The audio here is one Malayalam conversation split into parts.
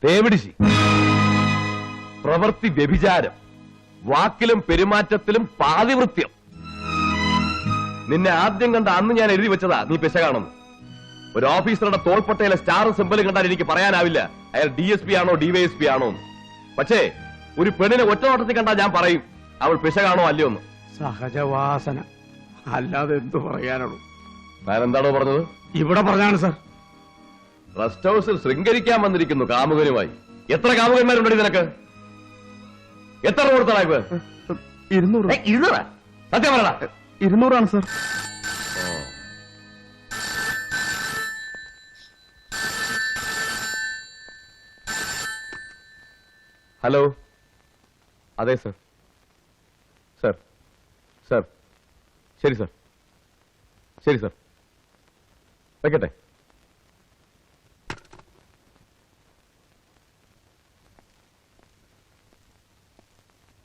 തേവിടിശി, പ്രവൃത്തി വ്യഭിചാരം, വാക്കിലും പെരുമാറ്റത്തിലും പാതിവൃത്യം. നിന്നെ ആദ്യം കണ്ട അന്ന് ഞാൻ എഴുതി വെച്ചതാ നീ പിശകാണെന്ന്. ഒരു ഓഫീസറുടെ തോൾപ്പട്ടയിലെ സ്റ്റാർ സിംബൽ കണ്ടാൽ എനിക്ക് പറയാനാവില്ല അയാൾ DSP ആണോ DYSP ആണോ എന്ന്. പക്ഷേ ഒരു പെണ്ണിനെ ഒറ്റ നോട്ടത്തിൽ കണ്ടാൽ ഞാൻ പറയും അവൾ പിശകാണോ അല്ലയോ എന്ന്. സഹജവാസന, അല്ലാതെ എന്തു പറയാനുള്ളൂ. ഞാൻ എന്താണോ പറഞ്ഞത്? ഇവിടെ പറഞ്ഞാണ് സാർ. റെസ്റ്റ് ഹൗസിൽ ശൃംഗരിക്കാൻ വന്നിരിക്കുന്നു കാമുകനുമായി. എത്ര കാമുകന്മാരുണ്ടോ നിനക്ക്? എത്ര കൊടുത്തടാ ഇപ്പൊ? 200. 200? സത്യം പറയടാ. 200 സാർ. ഹലോ, അതെ സർ. സർ സർ ശരി സർ, ശരി സർ, വെക്കട്ടെ.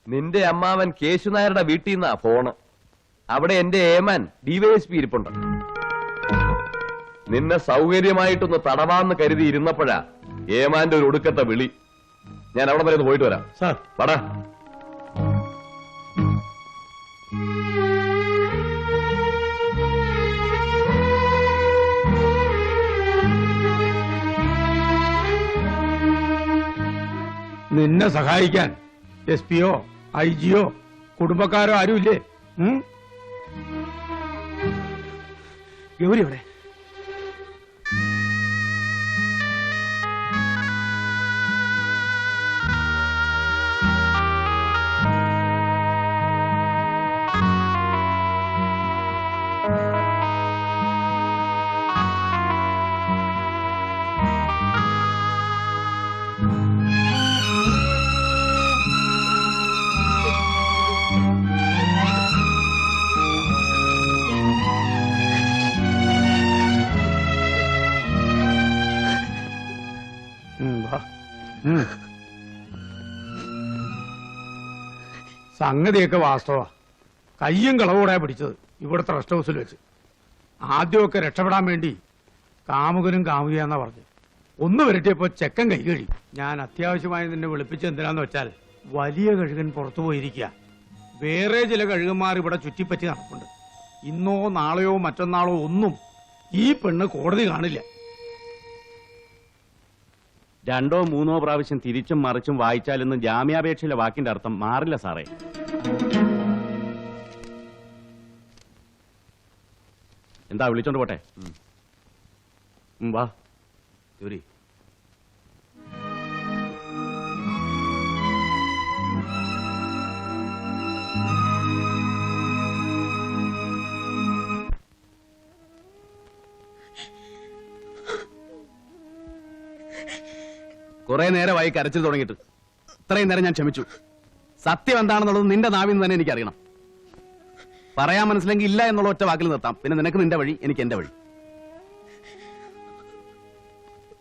നിന്റെ അമ്മാവൻ കേശുനായരുടെ വീട്ടിൽ നിന്നാ ഫോണ്. അവിടെ എന്റെ ഏമാൻ DYSP ഇരിപ്പുണ്ട്. നിന്നെ സൗകര്യമായിട്ടൊന്ന് തടവാന്ന് കരുതി ഇരുന്നപ്പോഴാ ഏമാന്റെ ഒരു ഒടുക്കത്തെ വിളി. ഞാൻ അവിടെ വരെ ഒന്ന് പോയിട്ട് വരാം. സാർ പടാ. നിന്നെ സഹായിക്കാൻ SP-യോ IG-യോ കുടുംബക്കാരോ ആരുമില്ലേ? ഗൗരി എവിടെ? സംഗതിയൊക്കെ വാസ്തവ. കയ്യും കളവോടെ പിടിച്ചത് ഇവിടുത്തെ റെസ്റ്റ് ഹൗസിൽ വെച്ച്. ആദ്യമൊക്കെ രക്ഷപ്പെടാൻ വേണ്ടി കാമുകനും കാമുകയാന്നാ പറഞ്ഞു. ഒന്ന് വരട്ടിയപ്പോ ചെക്കൻ കൈ കഴി. ഞാൻ അത്യാവശ്യമായി നിന്നെ വിളിപ്പിച്ച് എന്തിനാന്ന് വെച്ചാൽ വലിയ കഴുകൻ പുറത്തു പോയിരിക്കുക. വേറെ ചില കഴുകന്മാർ ഇവിടെ ചുറ്റിപ്പറ്റി നടപ്പുണ്ട്. ഇന്നോ നാളെയോ മറ്റന്നാളോ ഒന്നും ഈ പെണ്ണ് കോടതി കാണില്ല. 2 or 3 പ്രാവശ്യം തിരിച്ചും മറിച്ചും വായിച്ചാലൊന്നും ജാമ്യാപേക്ഷയിലെ വാക്കിന്റെ അർത്ഥം മാറില്ല സാറേ. എന്താ വിളിച്ചോണ്ട് പോട്ടെ? വാ ഗൗരി. കുറെ നേരമായി കരച്ചിൽ തുടങ്ങിയിട്ട്. ഇത്രയും നേരം ഞാൻ ക്ഷമിച്ചു. സത്യം എന്താണെന്നുള്ളത് നിന്റെ നാവിൽ നിന്ന് തന്നെ എനിക്കറിയണം. പറയാൻ മനസ്സിലെങ്കിൽ ഇല്ല എന്നുള്ള ഒറ്റ വാക്കിൽ നിർത്താം. പിന്നെ നിനക്ക് നിന്റെ വഴി, എനിക്ക് എന്റെ വഴി.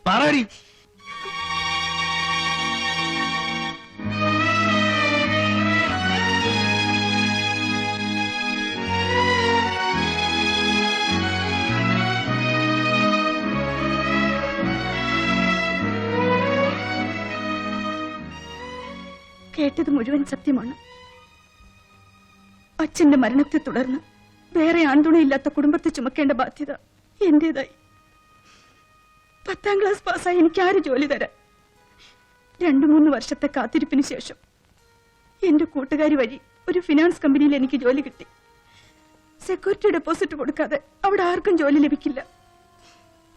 പറയടി. കേട്ടത് മുഴുവൻ സത്യമാണ്. അച്ഛന്റെ മരണത്തെ തുടർന്ന് വേറെ ആൺതുണയില്ലാത്ത കുടുംബത്തെ ചുമക്കേണ്ട ബാധ്യത എന്റേതായി. 10ാം ക്ലാസ് പാസ്സായി എനിക്ക് ആര് ജോലി തരാൻ? 2-3 വർഷത്തെ കാത്തിരിപ്പിന് ശേഷം എന്റെ കൂട്ടുകാരി വഴി ഒരു ഫിനാൻസ് കമ്പനിയിൽ എനിക്ക് ജോലി കിട്ടി. സെക്യൂരിറ്റി ഡെപ്പോസിറ്റ് കൊടുക്കാതെ അവിടെ ആർക്കും ജോലി ലഭിക്കില്ല.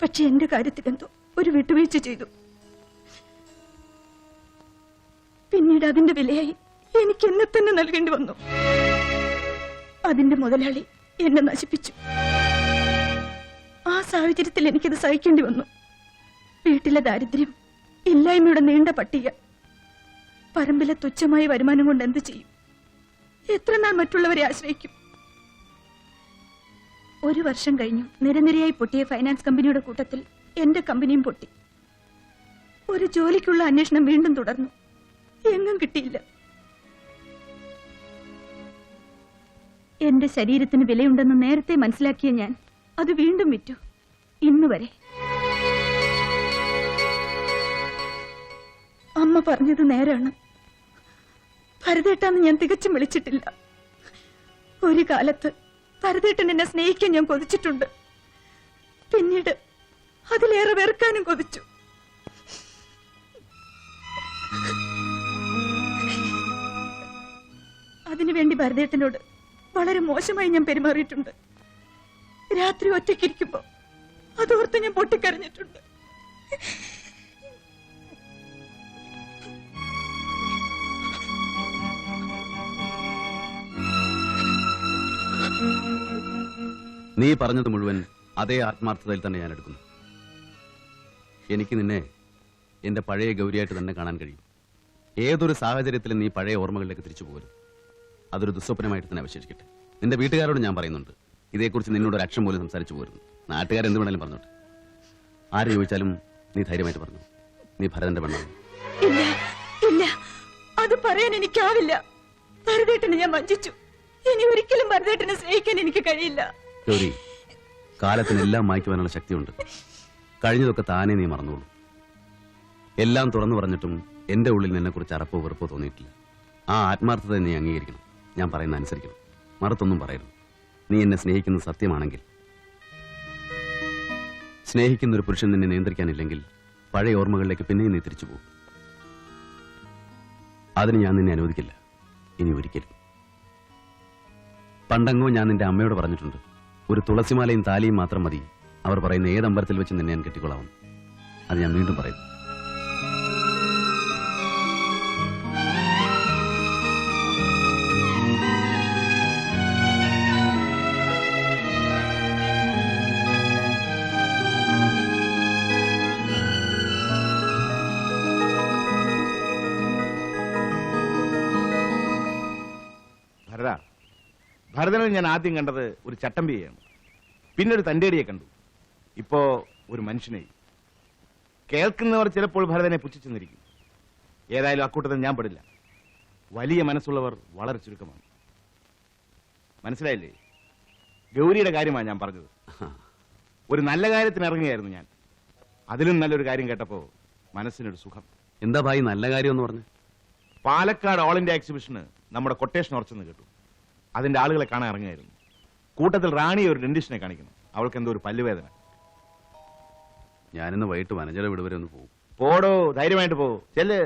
പക്ഷെ എന്റെ കാര്യത്തിലെന്തോ ഒരു വിട്ടുവീഴ്ച ചെയ്തു. പിന്നീട് അതിന്റെ വിലയായി എനിക്ക് എന്നെ തന്നെ നൽകേണ്ടി വന്നു. അതിന്റെ മുതലാളി എന്നെ നശിപ്പിച്ചു. ആ സാഹചര്യത്തിൽ എനിക്കത് സഹിക്കേണ്ടി വന്നു. വീട്ടിലെ ദാരിദ്ര്യം, ഇല്ലായ്മയുടെ നീണ്ട പട്ടിക, പറമ്പിലെ തുച്ഛമായ വരുമാനം കൊണ്ട് എന്ത് ചെയ്യും? എത്ര നാൾ മറ്റുള്ളവരെ ആശ്രയിക്കും? 1 വർഷം കഴിഞ്ഞു നിരനിരയായി പൊട്ടിയ ഫൈനാൻസ് കമ്പനിയുടെ കൂട്ടത്തിൽ എന്റെ കമ്പനിയും പൊട്ടി. ഒരു ജോലിക്കുള്ള അന്വേഷണം വീണ്ടും തുടർന്നു. എങ്ങും കിട്ടിയില്ല. എന്റെ ശരീരത്തിന് വിലയുണ്ടെന്ന് നേരത്തെ മനസ്സിലാക്കിയ ഞാൻ അത് വീണ്ടും വിറ്റു. ഇന്നുവരെ അമ്മ പറഞ്ഞത് നേരാണ്. ഭരതേട്ടാന്ന് ഞാൻ തികച്ചും വിളിച്ചിട്ടില്ല. ഒരു കാലത്ത് ഭരതേട്ടൻ എന്നെ സ്നേഹിക്കാൻ ഞാൻ കൊതിച്ചിട്ടുണ്ട്. പിന്നീട് അതിലേറെ വെറുക്കാനും കൊതിച്ചു. അതിനുവേണ്ടി ഭരതേട്ടനോട് വളരെ മോശമായി ഞാൻ പെരുമാറിയിട്ടുണ്ട്. രാത്രി ഒറ്റയ്ക്കിരിക്കുമ്പോ അതോർത്ത് ഞാൻ പൊട്ടിക്കരഞ്ഞിട്ടുണ്ട്. നീ പറഞ്ഞത് മുഴുവൻ അതേ ആത്മാർത്ഥതയിൽ തന്നെ ഞാൻ എടുക്കുന്നു. എനിക്ക് നിന്നെ എന്റെ പഴയ ഗൗരിയായിട്ട് തന്നെ കാണാൻ കഴിയും. ഏതൊരു സാഹചര്യത്തിലും നീ പഴയ ഓർമ്മകളിലേക്ക് തിരിച്ചു പോകരുത്. അതൊരു ദുസ്വപ്നമായിട്ട് തന്നെ അവശേഷിക്കട്ടെ. നിന്റെ വീട്ടുകാരോട് ഞാൻ പറയുന്നുണ്ട്, ഇതേക്കുറിച്ച് നിന്നോട് ഒരു അക്ഷരം പോലും സംസാരിച്ചു പോരുന്നു. നാട്ടുകാരെന്ത് വേണേലും പറഞ്ഞോട്ടെ. ആര് ചോദിച്ചാലും നീ ധൈര്യമായിട്ട് പറഞ്ഞു, നീ ഭരതന്റെ പെണ്ണാണ്. ഇല്ല ഇല്ല, അത് പറയാൻ എനിക്കാവില്ല. ഭരതേട്ടനെ ഞാൻ വഞ്ചിച്ചു. ഇനി ഒരിക്കലും ഭരതേട്ടനെ സ്നേഹിക്കാൻ എനിക്ക് കഴിയില്ല. ഗൗരി, കാലത്തിനെല്ലാം മായ്ക്കുവാനുള്ള ശക്തിയുണ്ട്. കഴിഞ്ഞതൊക്കെ താനേ നീ മറന്നോളൂ. എല്ലാം തുറന്നു പറഞ്ഞിട്ടും എന്റെ ഉള്ളിൽ നിന്നെ കുറിച്ച് അറപ്പോ വെറുപ്പോ തോന്നിയിട്ടില്ല. ആ ആത്മാർത്ഥത നീ അംഗീകരിക്കണം. ഞാൻ പറയുന്ന അനുസരിക്കണം. മറുത്തൊന്നും പറയരുത്. നീ എന്നെ സ്നേഹിക്കുന്നത് സത്യമാണെങ്കിൽ, സ്നേഹിക്കുന്ന ഒരു പുരുഷൻ നിന്നെ നിയന്ത്രിക്കാനില്ലെങ്കിൽ പഴയ ഓർമ്മകളിലേക്ക് പിന്നെയും നീ തിരിച്ചു പോകും. അതിന് ഞാൻ നിന്നെ അനുവദിക്കില്ല, ഇനി ഒരിക്കലും. പണ്ടങ്ങോ ഞാൻ നിന്റെ അമ്മയോട് പറഞ്ഞിട്ടുണ്ട്, ഒരു തുളസിമാലയും താലിയും മാത്രം മതി അവർ പറയുന്ന ഏത് അമ്പലത്തിൽ വെച്ച് നിന്നെ ഞാൻ കെട്ടിക്കൊള്ളാവും. അത് ഞാൻ വീണ്ടും പറയുന്നു. ഭരതനിൽ ഞാൻ ആദ്യം കണ്ടത് ഒരു ചട്ടമ്പിയെയാണ്. പിന്നെ ഒരു തന്റേടിയെ കണ്ടു. ഇപ്പോ ഒരു മനുഷ്യനെ. കേൾക്കുന്നവർ ചിലപ്പോൾ ഭരതനെ പുച്ഛിച്ചെന്നിരിക്കും. ഏതായാലും അക്കൂട്ടത്തിൽ ഞാൻ പെടില്ല. വലിയ മനസ്സുള്ളവർ വളരെ ചുരുക്കമാണ്. മനസ്സിലായില്ലേ? ഗൗരിയുടെ കാര്യമാണ് ഞാൻ പറഞ്ഞത്. ഒരു നല്ല കാര്യത്തിന് ഇറങ്ങിയായിരുന്നു ഞാൻ. അതിലും നല്ലൊരു കാര്യം കേട്ടപ്പോ മനസ്സിനൊരു സുഖം. എന്താ ഭായി നല്ല കാര്യം എന്ന് പറഞ്ഞു? പാലക്കാട് ഓൾ ഇന്ത്യ എക്സിബിഷന് നമ്മുടെ കൊട്ടേഷൻ ഉറച്ചെന്ന് കേട്ടു. അതിന്റെ ആളുകളെ കാണാൻ ഇറങ്ങിയായിരുന്നു. കൂട്ടത്തിൽ റാണി ഒരു ഡെന്റിസ്റ്റിനെ കാണിക്കണം. അവൾക്ക് എന്തോ ഒരു പല്ലുവേദന. ഞാനിന്ന് വൈകിട്ട് വനജയുടെ വീട് വരെ ഒന്ന് പോകും. പോടോ, ധൈര്യമായിട്ട് പോ. ചെല്ല്.